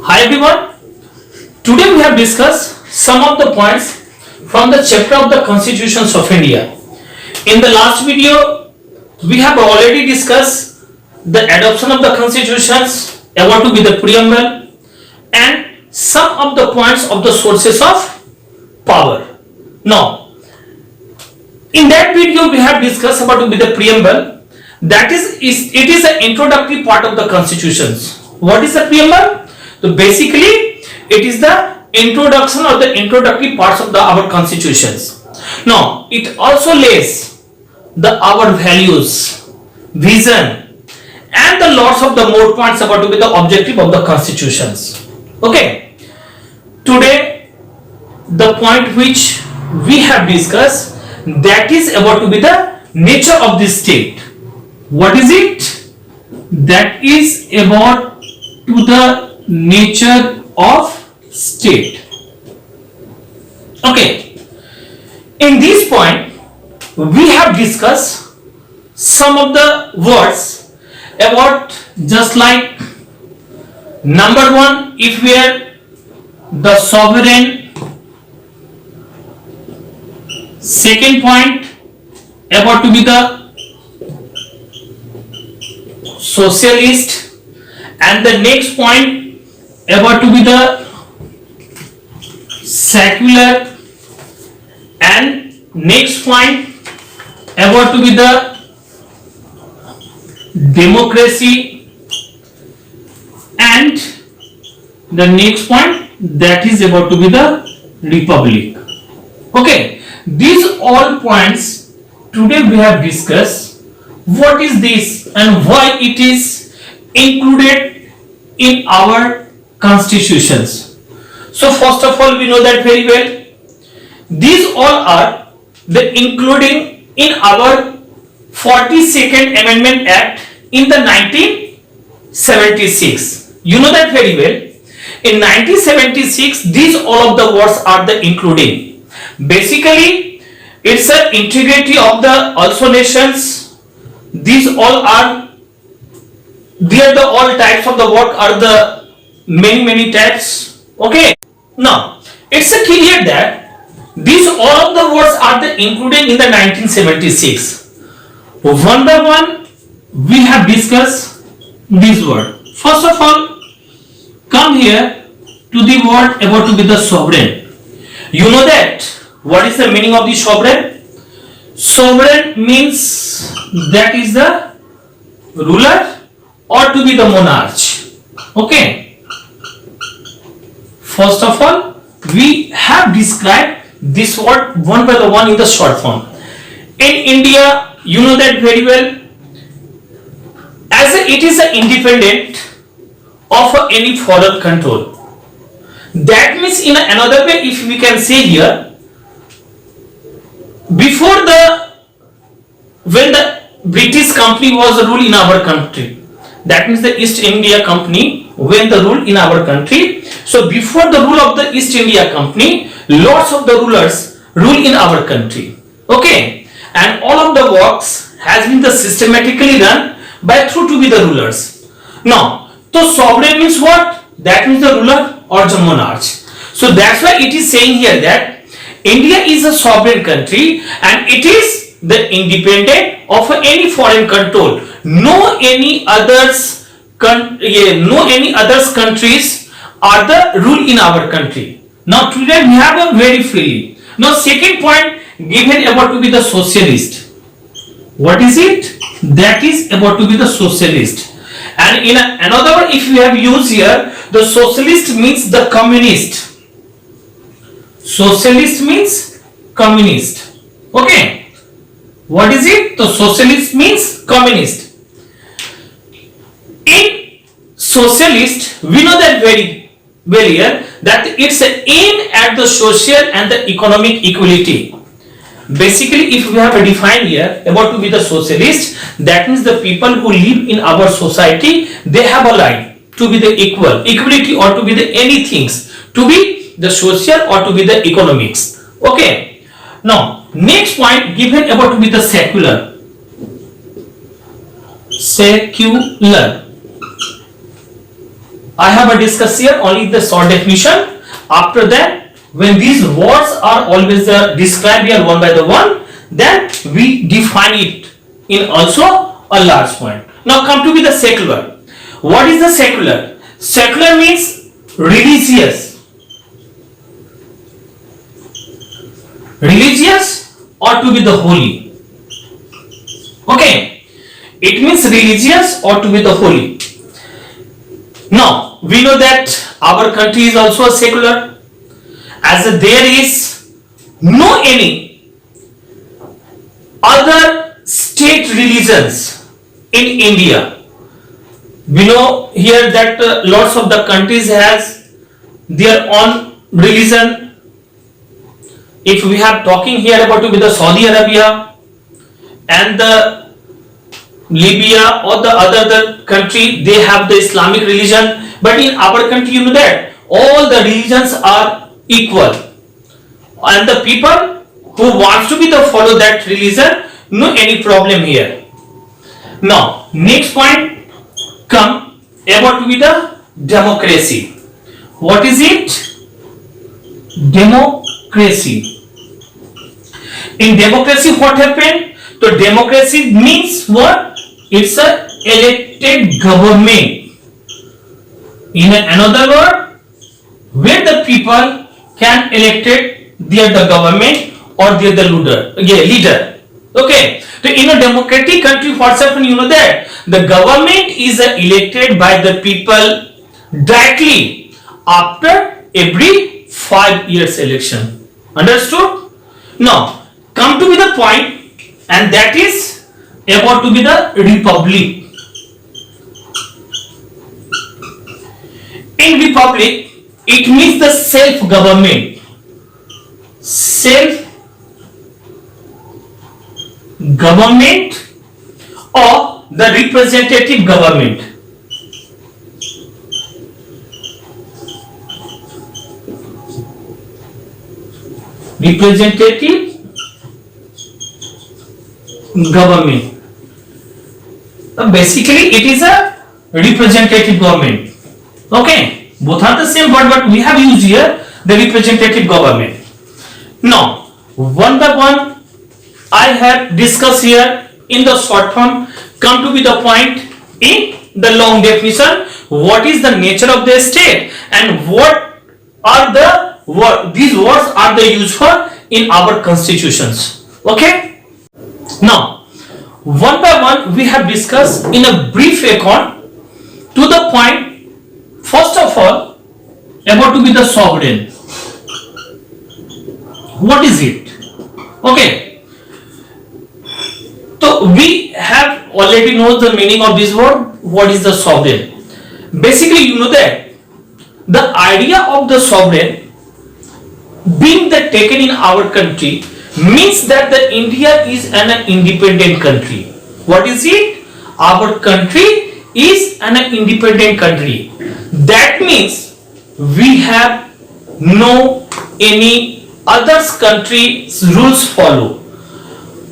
Hi everyone. Today we have discussed some of the points from the chapter of the Constitutions of India. In the last video, we have already discussed the adoption of the constitutions, about to be the preamble, and some of the points of the sources of power. Now, in that video, we have discussed about to be the preamble. That is it is an introductory part of the constitutions. What is the preamble? So basically, it is the introduction or the introductory parts of our constitutions. Now, it also lays the our values, vision, and the lots of the more points about to be the objective of the constitutions. Okay. Today, the point which we have discussed, that is about to be the nature of the state. What is it? That is about to the nature of state. Okay. In this point, we have discussed some of the words about just like number one, if we are the sovereign. Second point about to be the socialist, and the next point about to be the secular, and next point about to be the democracy, and the next point that is about to be the republic. Okay, these all points today we have discussed what is this and why it is included in our constitutions. So first of all, we know that very well. These all are the including in our 42nd Amendment Act in the 1976. You know that very well. In 1976, these all of the words are the including. Basically, it's an integrity of the also nations. These all are there. The all types of the work are the many types. Okay. Now it's a clear that these all of the words are the included in the 1976. One by one, we have discussed this word. First of all, come here to the word about to be the sovereign. You know that what is the meaning of the sovereign? Sovereign means that is the ruler or to be the monarch. Okay. First of all, we have described this word one by the one in the short form. In India, you know that very well, as it is independent of any foreign control. That means in another way, if we can say here, before when the British company was rule in our country, that means the East India Company when the rule in our country. So before the rule of the East India Company, lots of the rulers rule in our country. Okay, and all of the works has been the systematically run by through to be the rulers. Now, so sovereign means what? That means the ruler or the monarch. So that's why it is saying here that India is a sovereign country and it is the independent of any foreign control. No any others countries are the rule in our country. Now today we have a very freely. Now second point given about to be the socialist. What is it? That is about to be the socialist. And in another word, if we have used here, the socialist means the communist. Socialist means communist. Okay. What is it? The socialist means communist. In socialist, we know that very well here that it's an aim at the social and the economic equality. Basically, if we have a defined here about to be the socialist, that means the people who live in our society, they have a right to be the equality or to be the anything, to be the social or to be the economics. Okay. Now, next point given about to be the secular. Secular. I have a discuss here only the short definition. After that, when these words are always described here one by the one, then we define it in also a large point. Now come to be the secular. What is the secular? Secular means religious. Religious or to be the holy. Okay. It means religious or to be the holy. Now we know that our country is also a secular, as there is no any other state religions in India. We know here that lots of the countries has their own religion. If we have talking here about to be the Saudi Arabia and the Libya or the other country, they have the Islamic religion. But in our country, you know that all the religions are equal, and the people who wants to be the follow that religion, no any problem here. Now next point come about to be the democracy. What is it? Democracy. In democracy, what happened? So democracy means what? It's a elected government. In another word, where the people can elected their the government or their the leader. Okay. So in a democratic country, what's happened? You know that the government is elected by the people directly after every 5 years election. Understood? Now come to be the point, and that is about to be the republic. In republic, it means the self-government. Self-government or the representative government. Representative government. Basically, it is a representative government. Okay, both are the same word, but we have used here the representative government. Now, one by one, I have discussed here in the short form. Come to be the point in the long definition. What is the nature of the state and what are the these words are the used for in our constitutions. Okay. Now, one by one, we have discussed in a brief account to the point. First of all, about to be the sovereign. What is it? Okay. So we have already know the meaning of this word. What is the sovereign? Basically, you know that the idea of the sovereign being the taken in our country means that the India is an independent country. What is it? Our country is an independent country. That means we have no any other country's rules follow.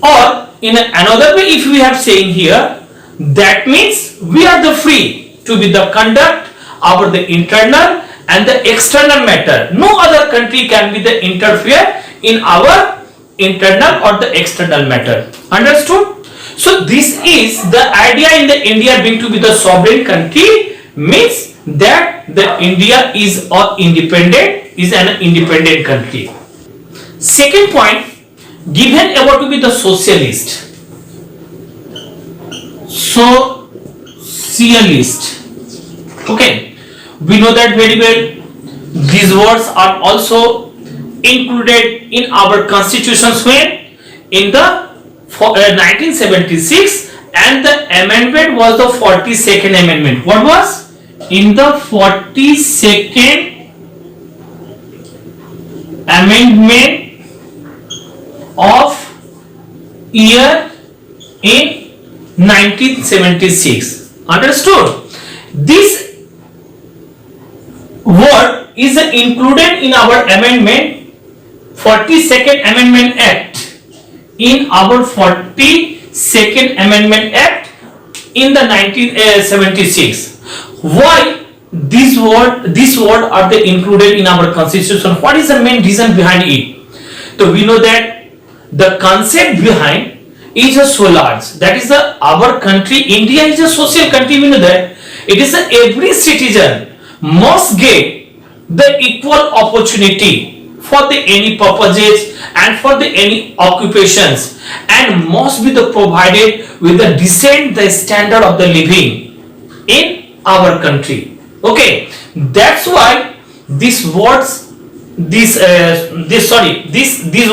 Or in another way, if we have saying here, that means we are the free to be the conduct our the internal and the external matter. No other country can be the interfere in our internal or the external matter. Understood? So this is the idea in the India being to be the sovereign country means that the India is an independent country. Second point, given about to be the socialist. Socialist. Okay. We know that very well. These words are also included in our constitutions when in the 1976, and the amendment was the 42nd amendment. What was? In the 42nd amendment of year in 1976. Understood? This word is included in our amendment 42nd Amendment Act, in our 42nd Amendment Act in the 1976. Why This word are they included in our constitution? What is the main reason behind it? So we know that the concept behind is a so large. That is our country. India is a social country. We know that it is every citizen must get the equal opportunity for the any purposes and for the any occupations, and must be the provided with the decent the standard of the living in our country. Okay, that's why this words this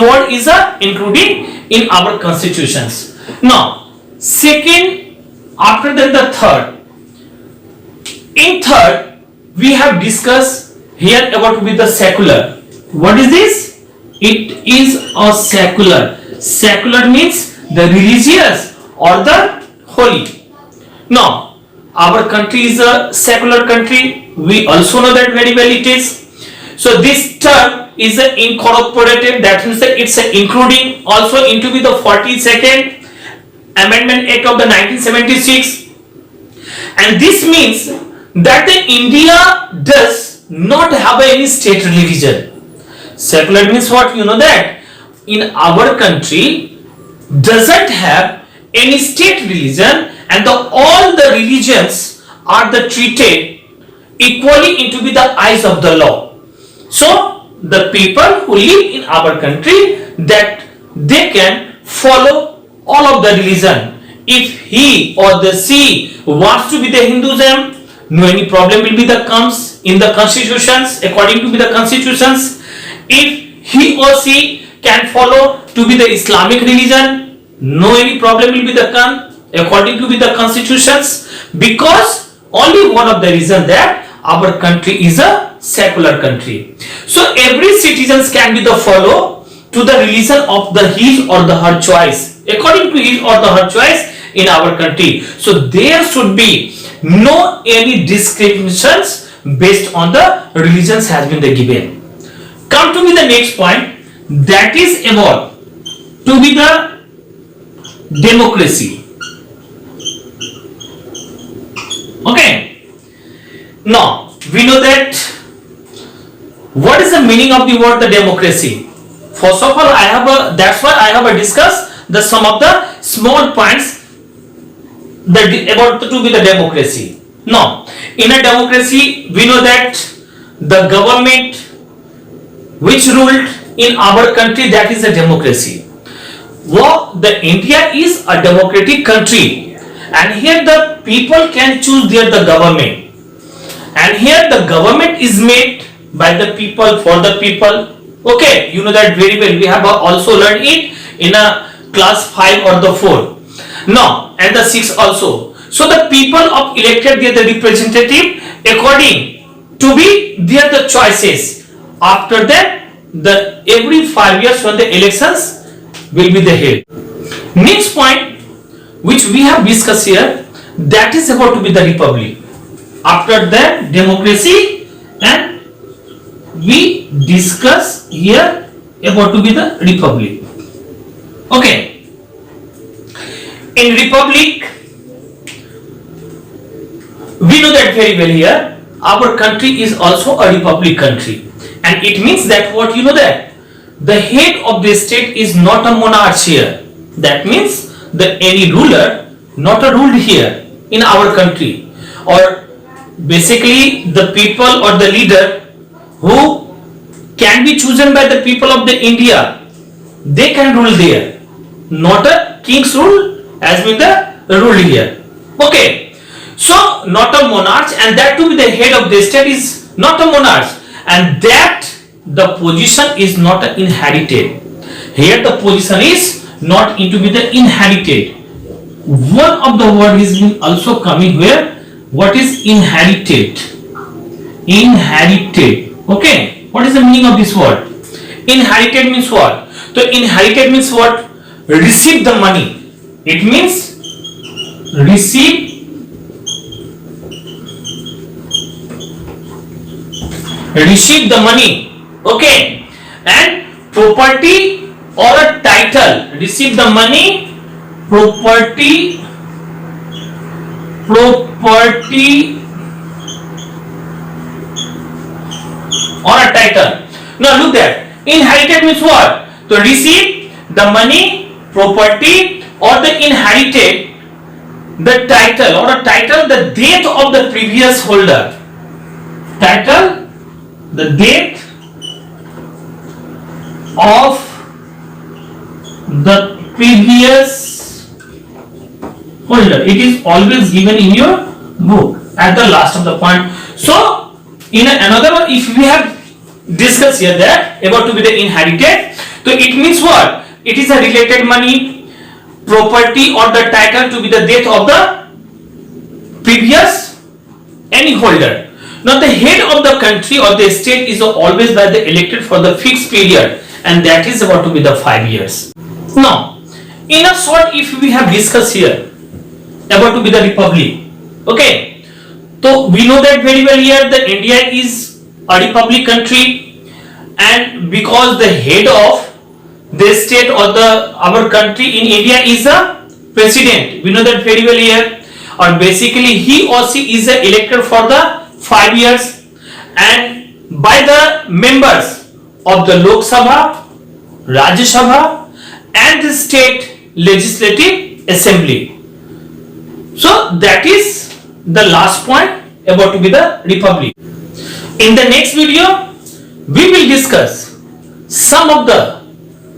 word is including in our constitutions. Now second, after that the third, in third we have discussed here about with the secular. What is this? It is a secular. Secular means the religious or the holy. Now our country is a secular country. We also know that very well it is. So this term is incorporated. That means that it's including also into the 42nd Amendment Act of the 1976, and this means that the India does not have any state religion. Secular means what? You know that in our country doesn't have any state religion, and all the religions are treated equally into the eyes of the law. So the people who live in our country, that they can follow all of the religion. If he or the she wants to be the Hinduism, no any problem will be the comes in the constitutions, according to the constitutions. If he or she can follow to be the Islamic religion, no any problem will be the come according to the constitutions, because only one of the reason that our country is a secular country. So every citizens can be the follow to the religion of the his or the her choice, according to his or the her choice in our country. So there should be no any discriminations based on the religions has been the given. Come to me the next point, that is about to be the democracy. Okay. Now we know that what is the meaning of the word the democracy. First of all, that's why I have discussed the some of the small points that about to be the democracy. Now in a democracy we know that the government which ruled in our country, that is a democracy. Well, the India is a democratic country, and here the people can choose the government, and here the government is made by the people for the people. Okay, you know that very well. We have also learned it in a class 5 or the 4. Now and the 6 also. So the people of elected the representative according to be the choices. After that, the every 5 years when the elections will be the held. Next point which we have discussed here, that is about to be the republic. After that, democracy, and we discuss here about to be the republic. Okay. In republic, we know that very well here. Our country is also a republic country, and it means that what you know that the head of the state is not a monarch here. That means the any ruler not a ruled here in our country, or basically the people or the leader who can be chosen by the people of the India, they can rule there, not a king's rule as with the rule here. Okay, so not a monarch, and that to be the head of the state is not a monarch, and that the position is not inherited. Here the position is not into be the inherited. One of the word is also coming where, what is inherited? Inherited. Okay, what is the meaning of this word? Inherited means what? So inherited means what? Receive the money. It means receive the money. Okay, and property or a title. Receive the money, property or a title. Now look that. Inherited means what? To receive the money, property, or the inherited the title or a title, the death of the previous holder. Title, the death of the previous holder. It is always given in your book at the last of the point. So, in another one, if we have discussed here that about to be the inherited, so it means what? It is a related money, property, or the title to be the death of the previous any holder. Now the head of the country or the state is always by the elected for the fixed period, and that is about to be the 5 years. Now, in a short, if we have discussed here about to be the republic, okay, so we know that very well here the India is a republic country, and because the head of the state or the our country in India is a president, we know that very well here, or basically he or she is elected for the 5 years and by the members of the Lok Sabha, Rajya Sabha and the state legislative assembly. So that is the last point about to be the republic. In the next video, we will discuss some of the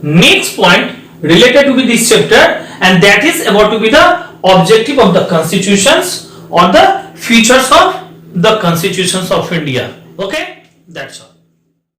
next point related to this chapter, and that is about to be the objective of the constitutions or the features of the constitutions of India. Okay, that's all.